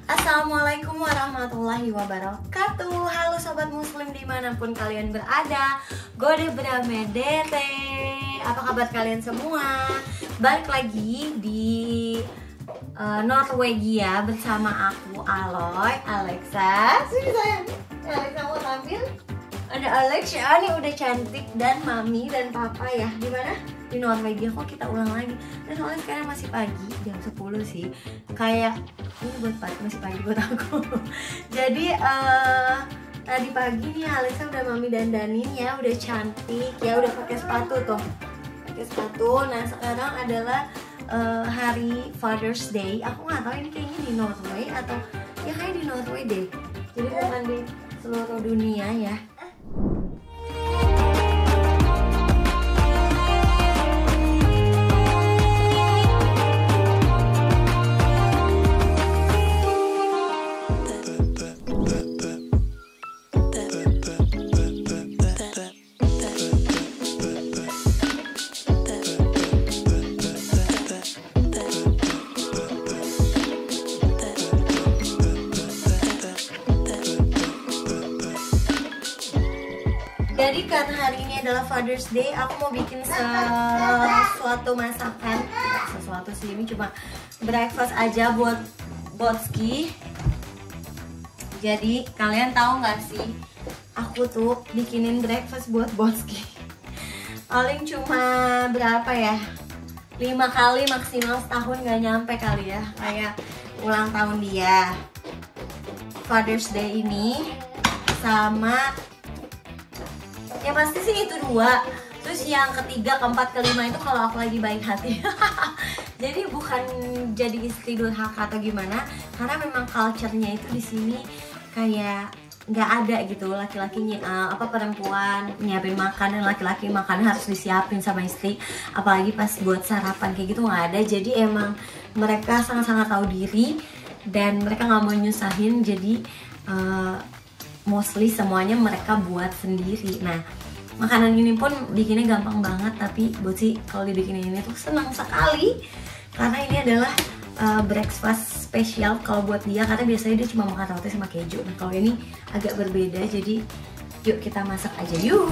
Assalamualaikum warahmatullahi wabarakatuh. Halo sobat muslim dimanapun kalian berada. Gode Bramedete. Apa kabar kalian semua? Balik lagi di Norwegia bersama aku Aloy, Alexa. Sini sayang, Alexa mau tampil. Ada Alexa, ini udah cantik dan mami dan papa ya. Di mana? Di Norwegia. Kok kita ulang lagi? Dan soalnya sekarang masih pagi, jam 10 sih. Kayak ini buat pagi, masih pagi buat aku. Jadi tadi pagi nih Alexa udah mami dandanin ya, udah cantik ya, udah pakai sepatu tuh. Pakai sepatu. Nah, sekarang adalah hari Father's Day. Aku nggak tahu ini kayaknya di Norway atau ya kayak di Norway deh. Jadi bukan di seluruh dunia ya. Jadi karena hari ini adalah Father's Day, aku mau bikin sesuatu masakan. Sesuatu sih, ini cuma breakfast aja buat Botski. Jadi kalian tahu nggak sih, aku tuh bikinin breakfast buat Botski paling cuma berapa ya, 5 kali maksimal setahun, nggak nyampe kali ya. Kayak ulang tahun dia, Father's Day ini, sama ya pasti sih itu 2. Terus yang ketiga, keempat, kelima itu kalau aku lagi baik hati. Jadi bukan jadi istri durhaka atau gimana, karena memang culture-nya itu di sini kayak nggak ada gitu, laki-lakinya apa perempuan nyiapin makan dan laki-laki makan harus disiapin sama istri, apalagi pas buat sarapan kayak gitu nggak ada. Jadi emang mereka sangat-sangat tahu diri dan mereka nggak mau nyusahin. Jadi mostly semuanya mereka buat sendiri. Nah, makanan ini pun bikinnya gampang banget, tapi buat sih kalau dibikinin ini tuh senang sekali karena ini adalah breakfast spesial kalau buat dia, karena biasanya dia cuma makan roti sama keju. Nah, kalau ini agak berbeda, jadi yuk kita masak aja yuk.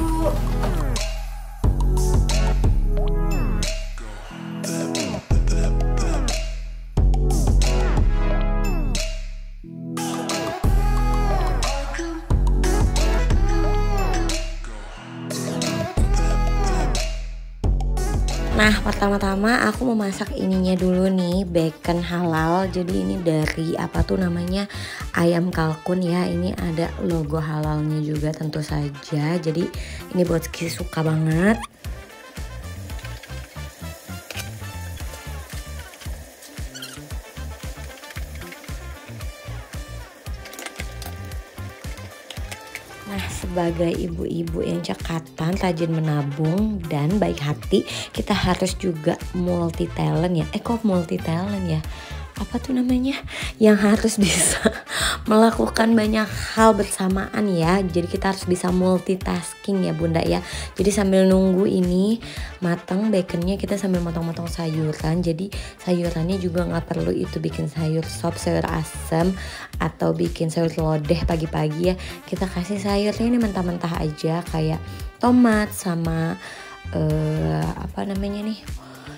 Nah, pertama-tama aku mau masak ininya dulu nih, bacon halal. Jadi ini dari apa tuh namanya, ayam kalkun ya. Ini ada logo halalnya juga tentu saja. Jadi ini buat Ski suka banget. Nah, sebagai ibu-ibu yang cekatan, rajin menabung, dan baik hati, kita harus juga multi talent ya. Kok multi talent ya? Apa tuh namanya? Yang harus bisa melakukan banyak hal bersamaan ya. Jadi kita harus bisa multitasking ya bunda ya. Jadi sambil nunggu ini matang baconnya, kita sambil motong-motong sayuran. Jadi sayurannya juga nggak perlu itu bikin sayur sop, sayur asem, atau bikin sayur lodeh pagi-pagi ya. Kita kasih sayurnya ini mentah-mentah aja, kayak tomat sama apa namanya nih,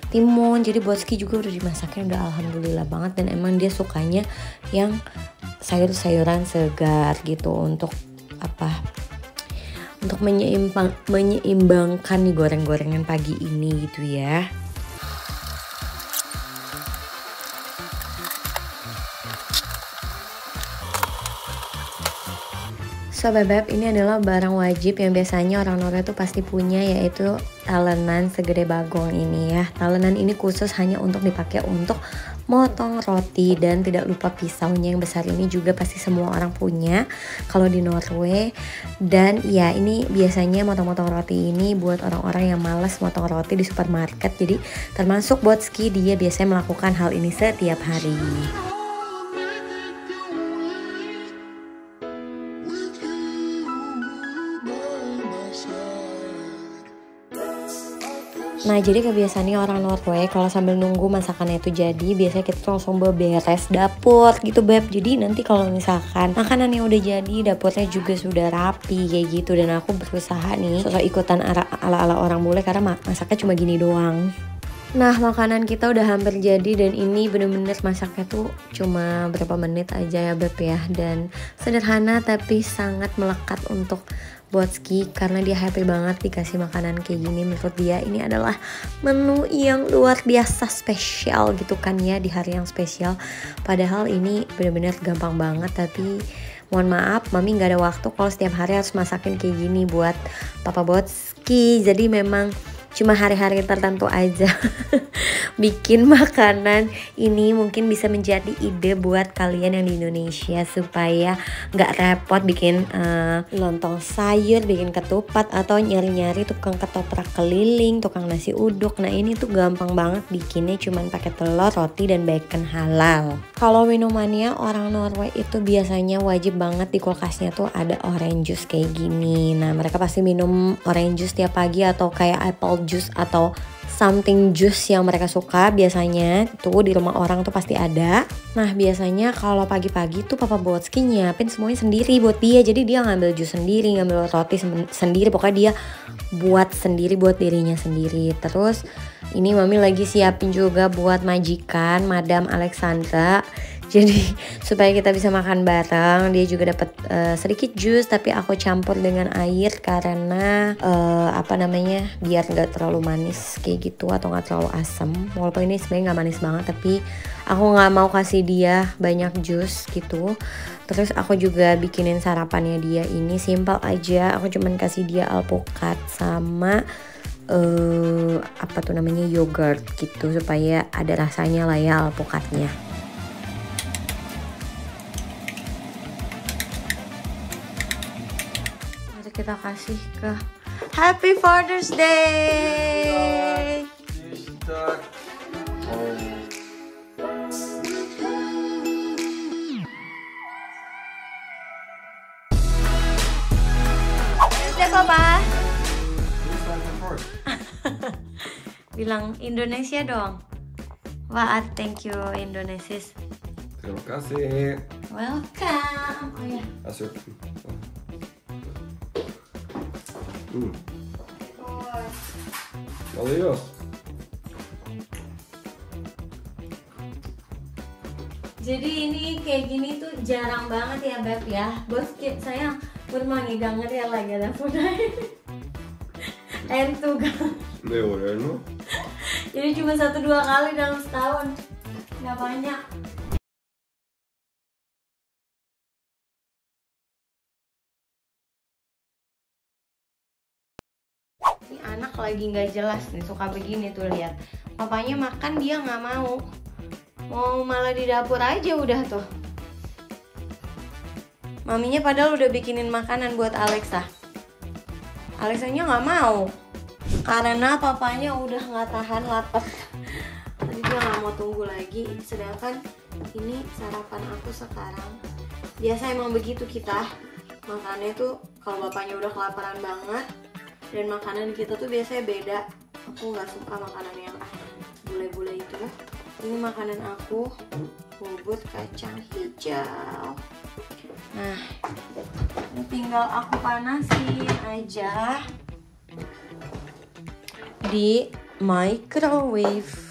timun. Jadi Botski juga udah dimasakin, udah alhamdulillah banget. Dan emang dia sukanya yang sayur-sayuran segar gitu, untuk apa, untuk menyeimbangkan nih goreng-gorengan pagi ini gitu ya. So bebek, ini adalah barang wajib yang biasanya orang Norwegia tuh pasti punya, yaitu talenan segede bagong ini ya. Talenan ini khusus hanya untuk dipakai untuk motong roti, dan tidak lupa pisaunya yang besar ini juga pasti semua orang punya kalau di Norway. Dan ya, ini biasanya motong-motong roti ini buat orang-orang yang malas motong roti di supermarket. Jadi termasuk Botski, dia biasanya melakukan hal ini setiap hari. Nah, jadi kebiasaannya orang Norway kalau sambil nunggu masakannya itu jadi, biasanya kita tuh langsung beberes dapur gitu, Beb. Jadi nanti kalau misalkan makanannya udah jadi, dapurnya juga sudah rapi kayak gitu. Dan aku berusaha nih sosok ikutan ala-ala orang bule karena masaknya cuma gini doang. Nah, makanan kita udah hampir jadi dan ini bener-bener masaknya tuh cuma berapa menit aja ya, Beb ya. Dan sederhana tapi sangat melekat untuk Botski karena dia happy banget dikasih makanan kayak gini. Menurut dia ini adalah menu yang luar biasa spesial gitu kan ya, di hari yang spesial. Padahal ini bener-bener gampang banget, tapi mohon maaf mami gak ada waktu kalau setiap hari harus masakin kayak gini buat Papa Botski. Jadi memang cuma hari-hari tertentu aja bikin makanan ini. Mungkin bisa menjadi ide buat kalian yang di Indonesia supaya nggak repot bikin lontong sayur, bikin ketupat, atau nyari-nyari tukang ketoprak keliling, tukang nasi uduk. Nah ini tuh gampang banget bikinnya, cuman pakai telur, roti, dan bacon halal. Kalau minumannya orang Norway itu biasanya wajib banget di kulkasnya tuh ada orange juice kayak gini. Nah mereka pasti minum orange juice tiap pagi atau kayak apple juice atau something juice yang mereka suka. Biasanya tuh di rumah orang tuh pasti ada. Nah biasanya kalau pagi-pagi tuh Papa Botski nyiapin semuanya sendiri buat dia. Jadi dia ngambil jus sendiri, ngambil roti sendiri, pokoknya dia buat sendiri buat dirinya sendiri. Terus ini mami lagi siapin juga buat majikan Madam Alexandra. Jadi supaya kita bisa makan bareng, dia juga dapat sedikit jus tapi aku campur dengan air karena biar nggak terlalu manis kayak gitu atau nggak terlalu asam. Walaupun ini sebenarnya nggak manis banget, tapi aku nggak mau kasih dia banyak jus gitu. Terus aku juga bikinin sarapannya dia ini simple aja. Aku cuman kasih dia alpukat sama yogurt gitu supaya ada rasanya lah ya alpukatnya. Kita kasih ke Happy Father's Day. Papa. Bilang Indonesia dong. Wah, thank you Indonesia. Terima kasih. Welcome. Oh ya. Masuk. Adios. Jadi ini kayak gini tuh jarang banget ya Beb ya. Bos saya bermangigang ya lagi ada punai. Entugang. No. Jadi cuma 1-2 kali dalam setahun. Nggak banyak. Ini anak lagi nggak jelas nih, suka begini tuh, lihat. Papanya makan dia nggak mau malah di dapur aja udah tuh. Maminya padahal udah bikinin makanan buat Alexa. Alexanya nggak mau karena papanya udah nggak tahan lapar. Jadi dia nggak mau tunggu lagi. Sedangkan ini sarapan aku sekarang. Biasa emang begitu kita makannya tuh kalau bapaknya udah kelaparan banget. Dan makanan kita tuh biasanya beda. Aku nggak suka makanan yang bule-bule itu. Ini makanan aku, bubur kacang hijau. Nah, ini tinggal aku panasin aja di microwave.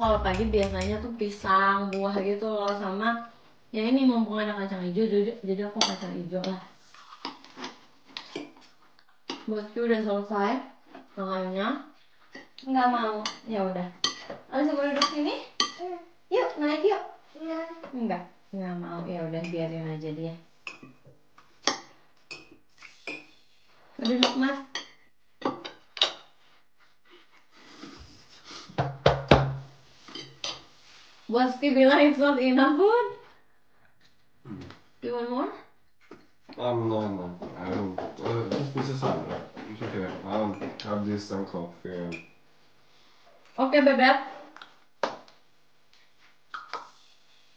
Kalau pagi biasanya tuh pisang, buah gitu loh, sama ya ini mumpung ada kacang hijau, jadi aku kacang hijau lah. Bosku udah selesai makannya, nggak mau, ya udah. Lalu boleh duduk sini? Yuk naik yuk. Nggak mau, ya udah biarin aja dia. Duduk Mas. Bosku bilang it's not enough food. You want more? No. This is okay. I'll have this and coffee. Oke bebek.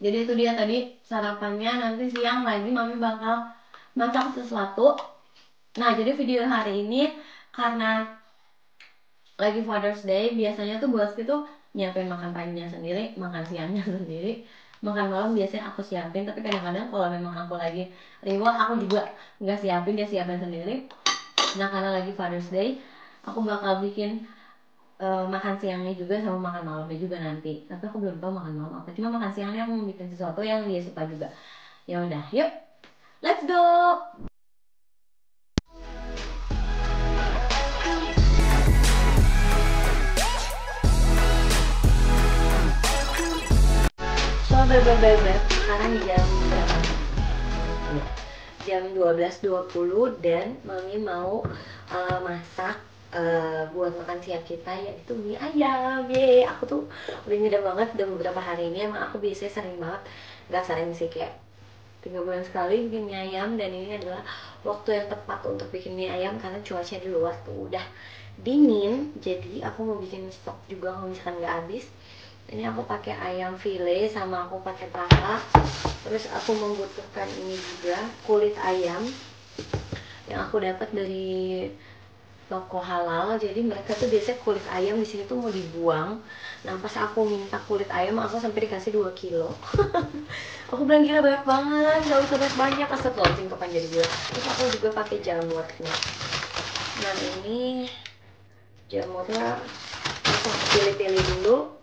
Jadi itu dia tadi sarapannya. Nanti siang lagi mami bakal masak sesuatu. Nah jadi video hari ini karena lagi Father's Day, biasanya tuh bosku tuh nyiapin makan paginya sendiri, makan siangnya sendiri, makan malam biasanya aku siapin. Tapi kadang-kadang kalau memang aku lagi rewel, aku juga nggak siapin, dia siapin sendiri. Nah karena lagi Father's Day, aku bakal bikin makan siangnya juga sama makan malamnya juga nanti. Tapi aku belum tahu makan malam apa. Cuma makan siangnya aku mau bikin sesuatu yang dia suka juga. Ya udah, yuk, let's go. So bebek, sekarang jam berapa? Jam 12.20 dan mami mau masak buat makan siang kita, yaitu mie ayam. Yeay, aku tuh udah ngidam banget udah beberapa hari ini. Emang aku biasanya sering banget, nggak sering sih, kayak 3 bulan sekali bikin mie ayam. Dan ini adalah waktu yang tepat untuk bikin mie ayam karena cuaca di luar tuh udah dingin. Jadi aku mau bikin stok juga kalau misalkan nggak habis. Ini aku pakai ayam file sama aku pakai paha. Terus aku membutuhkan ini juga kulit ayam yang aku dapat dari toko halal. Jadi mereka tuh biasanya kulit ayam di sini tuh mau dibuang. Nah pas aku minta kulit ayam, aku sampai dikasih 2 kilo. Aku bilang gila banyak banget, gak usah banyak, asal launching kapan jadi gila. Terus aku juga pakai jamurnya. Nah ini jamurnya aku pilih-pilih dulu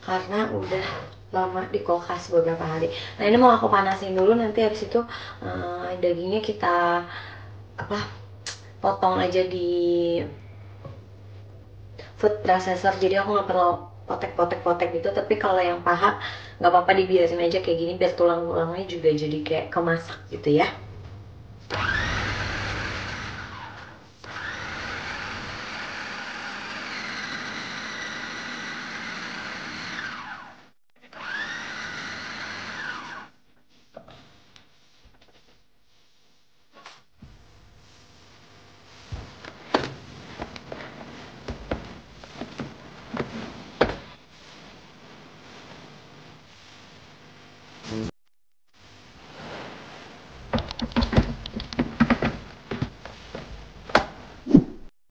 karena udah lama di kulkas beberapa hari. Nah ini mau aku panasin dulu, nanti habis itu dagingnya kita apa potong aja di food processor. Jadi aku nggak perlu potek-potek gitu. Tapi kalau yang paha nggak apa-apa, dibiarin aja kayak gini biar tulang-tulangnya juga jadi kayak kemasak gitu ya.